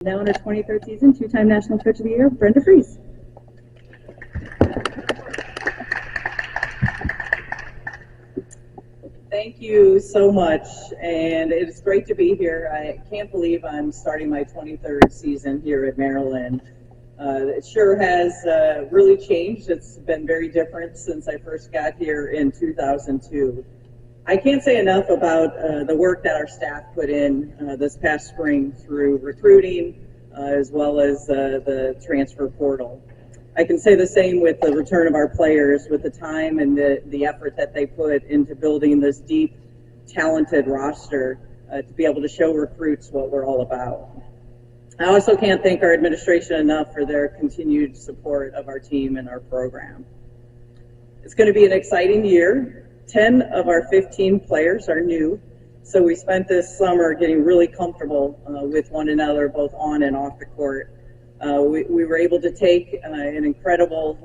Now in her 23rd season, two-time National Coach of the Year, Brenda Frese. Thank you so much, and it's great to be here. I can't believe I'm starting my 23rd season here at Maryland. It sure has really changed. It's been very different since I first got here in 2002. I can't say enough about the work that our staff put in this past spring through recruiting as well as the transfer portal. I can say the same with the return of our players, with the time and the effort that they put into building this deep, talented roster to be able to show recruits what we're all about. I also can't thank our administration enough for their continued support of our team and our program. It's going to be an exciting year. 10 of our 15 players are new, so we spent this summer getting really comfortable with one another, both on and off the court. We were able to take an incredible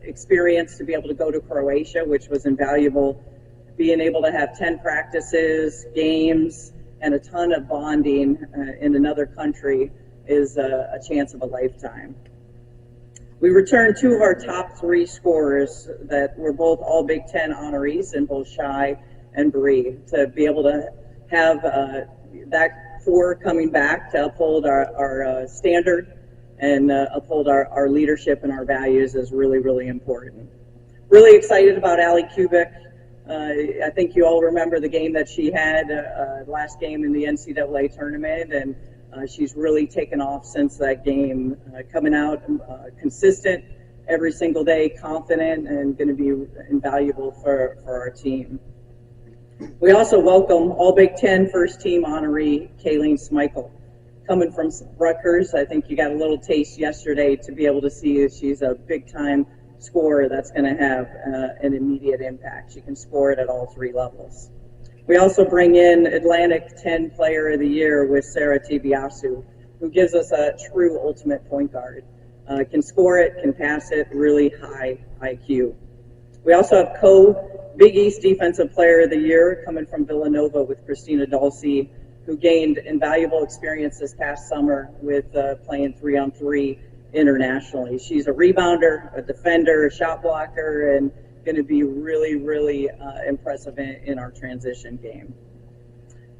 experience to be able to go to Croatia, which was invaluable. Being able to have 10 practices, games, and a ton of bonding in another country is a chance of a lifetime. We returned two of our top three scorers that were both all Big Ten honorees in both Shai and Bree, to be able to have that four coming back to uphold our standard and uphold our leadership and our values is really, really important. Really excited about Allie Kubik. I think you all remember the game that she had, last game in the NCAA tournament, and she's really taken off since that game, coming out consistent every single day, confident, and going to be invaluable for our team. We also welcome all Big Ten first team honoree Kayleen Smeichel. Coming from Rutgers, I think you got a little taste yesterday to be able to see if she's a big-time scorer that's going to have an immediate impact. She can score it at all three levels. We also bring in Atlantic 10 Player of the Year with Sarah Tibiasu, who gives us a true ultimate point guard. Can score it, can pass it, really high IQ. We also have Big East Defensive Player of the Year coming from Villanova with Christina Dulce, who gained invaluable experience this past summer with playing 3-on-3 internationally. She's a rebounder, a defender, a shot blocker, and going to be really, really impressive in our transition game.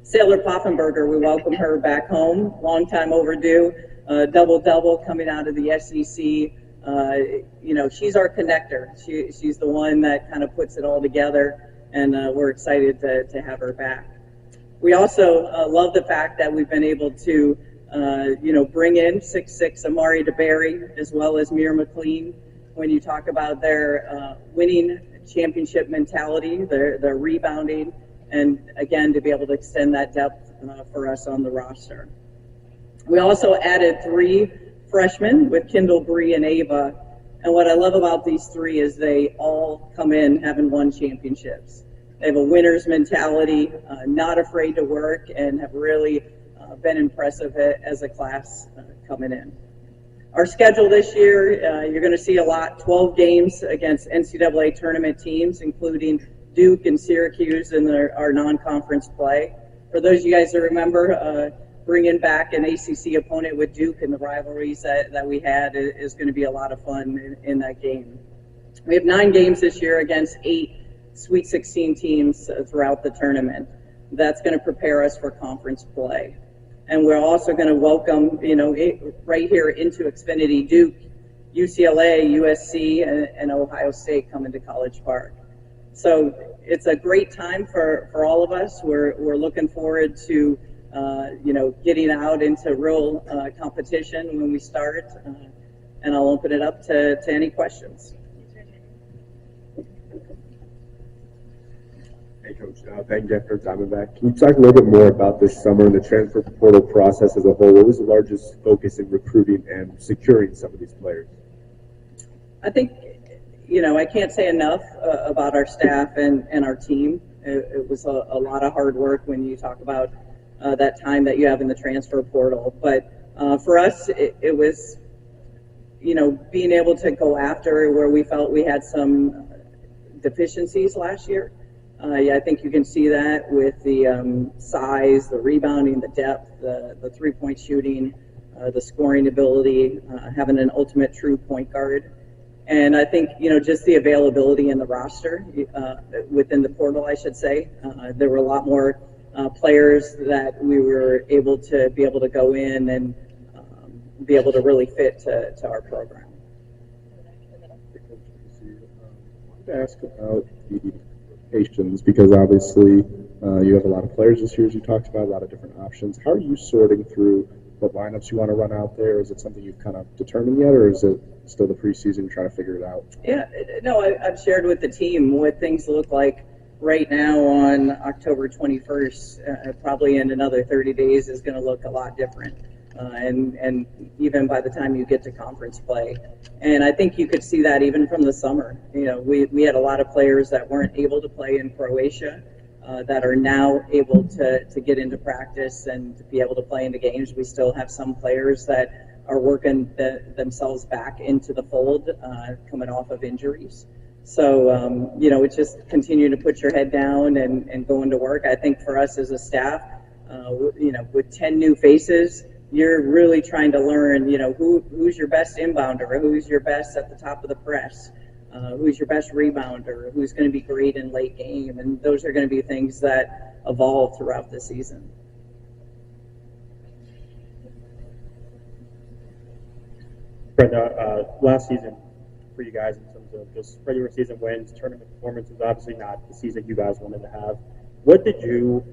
Sailor Poffenberger, we welcome her back home. Long time overdue. Double-double coming out of the SEC. She's our connector. She's the one that kind of puts it all together, and we're excited to have her back. We also love the fact that we've been able to, bring in 6'6" Amari DeBerry as well as Mir McLean. When you talk about their winning championship mentality, their rebounding, and again, to be able to extend that depth for us on the roster. We also added 3 freshmen with Kendall, Bree, and Ava. And what I love about these 3 is they all come in having won championships. They have a winner's mentality, not afraid to work, and have really been impressive as a class coming in. Our schedule this year, you're going to see a lot, 12 games against NCAA tournament teams, including Duke and Syracuse in our non-conference play. For those of you guys that remember, bringing back an ACC opponent with Duke and the rivalries that we had is going to be a lot of fun in that game. We have 9 games this year against 8 Sweet 16 teams throughout the tournament. That's going to prepare us for conference play. And we're also going to welcome, right here into Xfinity, Duke, UCLA, USC, and Ohio State coming to College Park. So it's a great time for all of us. We're looking forward to, getting out into real competition when we start. And I'll open it up to any questions. Hey, Coach. Thank you for coming back. Can you talk a little bit more about this summer and the transfer portal process as a whole? What was the largest focus in recruiting and securing some of these players? I think, I can't say enough about our staff and our team. It was a lot of hard work when you talk about that time that you have in the transfer portal. But for us, it was, being able to go after where we felt we had some deficiencies last year. I think you can see that with the size, the rebounding, the depth, the three-point shooting, the scoring ability, having an ultimate true point guard. And I think, just the availability in the roster, within the portal, I should say. There were a lot more players that we were able to go in and be able to really fit to our program. I wanted to ask about the rotations, because obviously you have a lot of players this year, as you talked about, a lot of different options. How are you sorting through what lineups you want to run out there? Is it something you've kind of determined yet, or is it still the preseason trying to figure it out? Yeah, no, I've shared with the team what things look like right now on October 21st. Probably in another 30 days is going to look a lot different. And even by the time you get to conference play. And I think you could see that even from the summer. We had a lot of players that weren't able to play in Croatia that are now able to get into practice and to be able to play into games. We still have some players that are working themselves back into the fold coming off of injuries. So, it's just continuing to put your head down and going to work. I think for us as a staff, with 10 new faces, you're really trying to learn, who's your best inbounder, who's your best at the top of the press, who's your best rebounder, who's going to be great in late game. And those are going to be things that evolve throughout the season. Brenda, last season for you guys in terms of just regular season wins, tournament performance was obviously not the season you guys wanted to have. What did you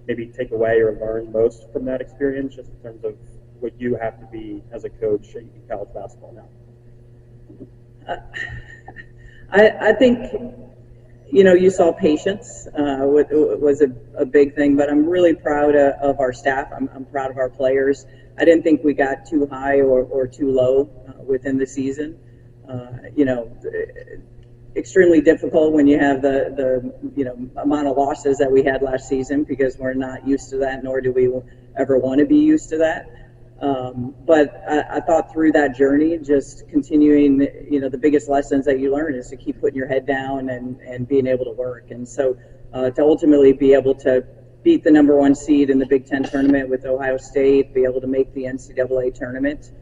maybe take away or learn most from that experience, just in terms of what you have to be as a coach in college basketball now? I think, you saw patience was a big thing, but I'm really proud of our staff. I'm proud of our players. I didn't think we got too high or too low within the season. Extremely difficult when you have the amount of losses that we had last season, because we're not used to that, nor do we ever want to be used to that. But I thought through that journey, just continuing, the biggest lessons that you learn is to keep putting your head down and being able to work. And so to ultimately be able to beat the #1 seed in the Big Ten tournament with Ohio State, be able to make the NCAA tournament,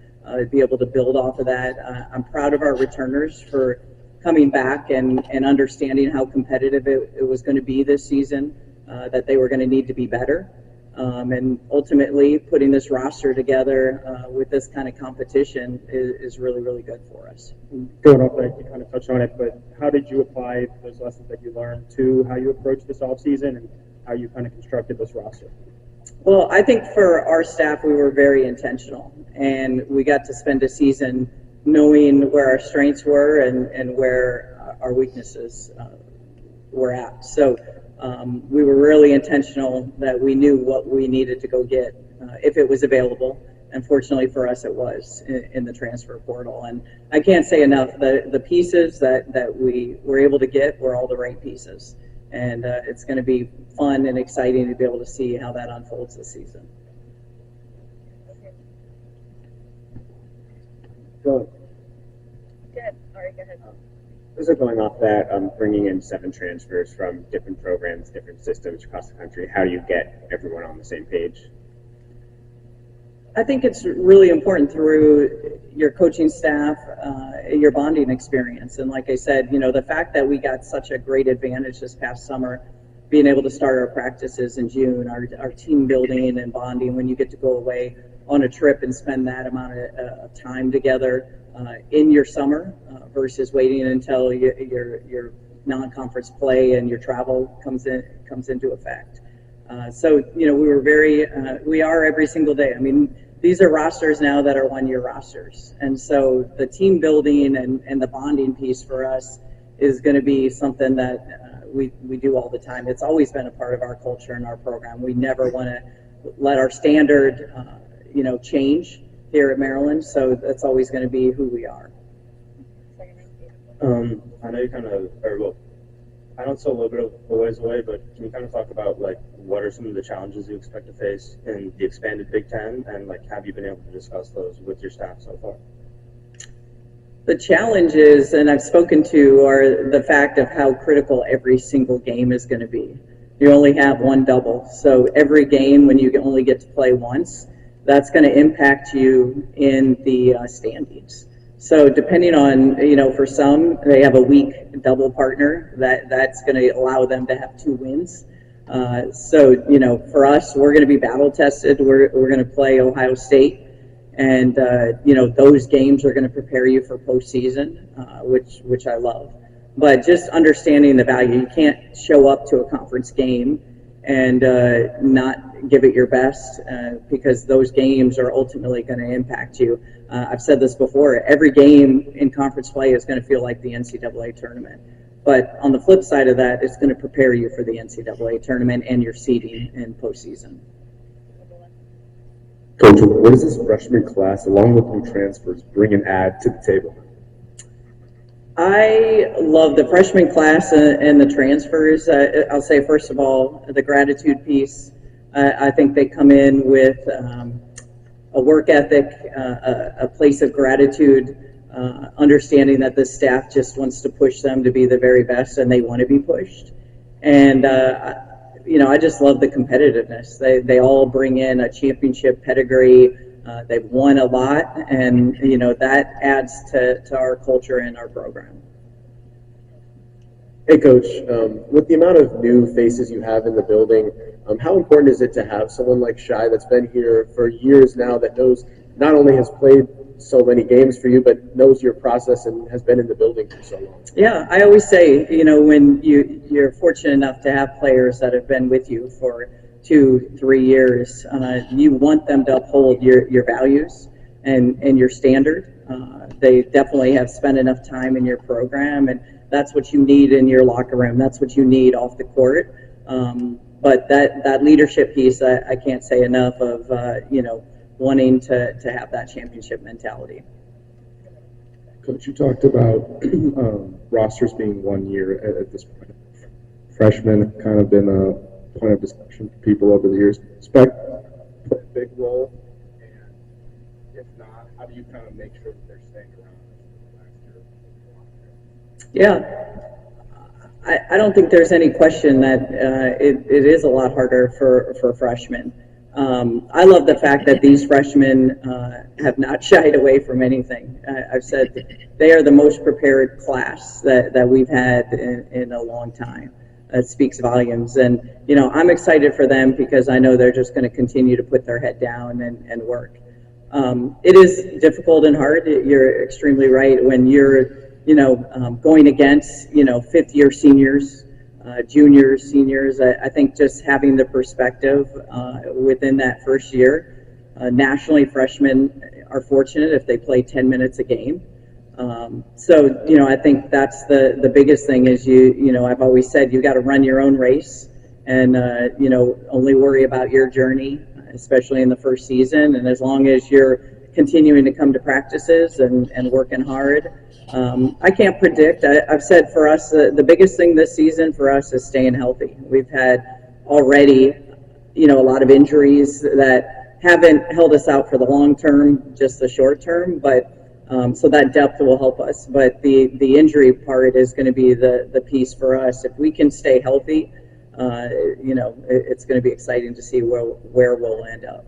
be able to build off of that. I'm proud of our returners for coming back and understanding how competitive it was going to be this season, that they were going to need to be better. And ultimately putting this roster together with this kind of competition is really, really good for us. Going off that, you kind of touched on it, but how did you apply those lessons that you learned to how you approach this offseason and how you kind of constructed this roster? Well, I think for our staff, we were very intentional, and we got to spend a season knowing where our strengths were and where our weaknesses were at. So we were really intentional that we knew what we needed to go get if it was available. And fortunately for us, it was in the transfer portal. And I can't say enough, the pieces that we were able to get were all the right pieces. And it's going to be fun and exciting to be able to see how that unfolds this season. Go Good. All right, go ahead. Also going off that, bringing in 7 transfers from different programs, different systems across the country, how do you get everyone on the same page? I think it's really important through your coaching staff, your bonding experience. And like I said, the fact that we got such a great advantage this past summer, being able to start our practices in June, our team building and bonding when you get to go away on a trip and spend that amount of time together in your summer versus waiting until your non-conference play and your travel comes into effect. So we were we are every single day. I mean, these are rosters now that are one-year rosters. And so the team building and the bonding piece for us is going to be something that we do all the time. It's always been a part of our culture and our program. We never want to let our standard, change here at Maryland. So that's always going to be who we are. I know you kind of, I know it's a little bit of a ways away, but can you kind of talk about what are some of the challenges you expect to face in the expanded Big Ten, and have you been able to discuss those with your staff so far? The challenges, and I've spoken to, are the fact of how critical every single game is going to be. You only have one double, so every game when you only get to play once, that's going to impact you in the standings. So depending on, for some, they have a weak double partner that's going to allow them to have 2 wins. So, for us, we're going to be battle tested. We're going to play Ohio State. And, those games are going to prepare you for postseason, which I love. But just understanding the value, you can't show up to a conference game and not give it your best because those games are ultimately going to impact you. I've said this before, every game in conference play is going to feel like the NCAA tournament. But on the flip side of that, it's going to prepare you for the NCAA tournament and your seeding in postseason. Coach, what does this freshman class, along with new transfers, bring and add to the table? I love the freshman class and the transfers. I'll say, first of all, the gratitude piece. I think they come in with a work ethic, a place of gratitude, understanding that the staff just wants to push them to be the very best and they want to be pushed. And, I just love the competitiveness. They all bring in a championship pedigree. They've won a lot, and that adds to our culture and our program. Hey, Coach. With the amount of new faces you have in the building, how important is it to have someone like Shai that's been here for years now, that knows not only has played so many games for you, but knows your process and has been in the building for so long? Yeah, I always say, when you're fortunate enough to have players that have been with you for 2-3 years, you want them to uphold your values and your standard. They definitely have spent enough time in your program, and that's what you need in your locker room. That's what you need off the court. But that leadership piece, I can't say enough of, wanting to have that championship mentality. Coach, you talked about rosters being 1 year at this point. Freshmen kind of been a point of discussion for people over the years. Expect to play a big role, and if not, how do you kind of make sure that they're staying around last year? Yeah, I don't think there's any question that it is a lot harder for freshmen. I love the fact that these freshmen have not shied away from anything. I've said they are the most prepared class that we've had in a long time. That speaks volumes. And, I'm excited for them because I know they're just going to continue to put their head down and work. It is difficult and hard. You're extremely right. When you're, going against, fifth-year seniors, juniors, seniors, I think just having the perspective within that first year. Nationally, freshmen are fortunate if they play 10 minutes a game. So, I think that's the biggest thing is I've always said you got to run your own race and, only worry about your journey, especially in the first season. And as long as you're continuing to come to practices and working hard, I can't predict. I've said for us, the biggest thing this season for us is staying healthy. We've had already, a lot of injuries that haven't held us out for the long term, just the short term, but so that depth will help us. But the injury part is going to be the piece for us. If we can stay healthy, it's going to be exciting to see where we'll end up.